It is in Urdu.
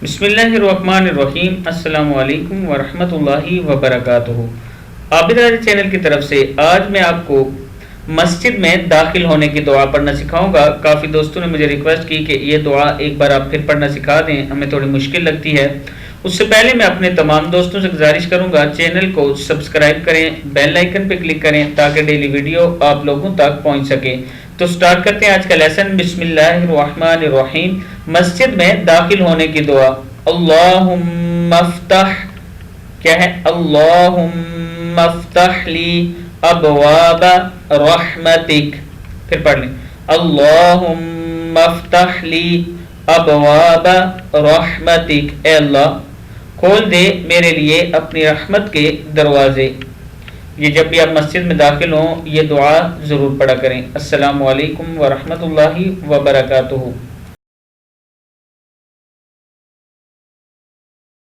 بسم اللہ الرحمن الرحیم، السلام علیکم ورحمۃ اللہ وبرکاتہ۔ عابد راجہ چینل کی طرف سے آج میں آپ کو مسجد میں داخل ہونے کی دعا پڑھنا سکھاؤں گا۔ کافی دوستوں نے مجھے ریکویسٹ کی کہ یہ دعا ایک بار آپ پھر پڑھنا سکھا دیں، ہمیں تھوڑی مشکل لگتی ہے۔ اس سے پہلے میں اپنے تمام دوستوں سے گزارش کروں گا چینل کو سبسکرائب کریں، بیل آئیکن پہ کلک کریں تاکہ ڈیلی ویڈیو آپ لوگوں تک پہنچ سکے۔ تو سٹارٹ کرتے ہیں آج کا لیسن۔ بسم اللہ الرحمن الرحیم، مسجد میں داخل ہونے کی دعا۔ اللہم افتح، کیا ہے؟ اللہم افتح لی ابواب رحمتک، پھر پڑھ لیں، اللہم افتح لی ابواب رحمتک، اے اللہ کھول دے میرے لیے اپنی رحمت کے دروازے۔ یہ جب بھی آپ مسجد میں داخل ہوں یہ دعا ضرور پڑھا کریں۔ السلام علیکم ورحمۃ اللہ وبرکاتہ۔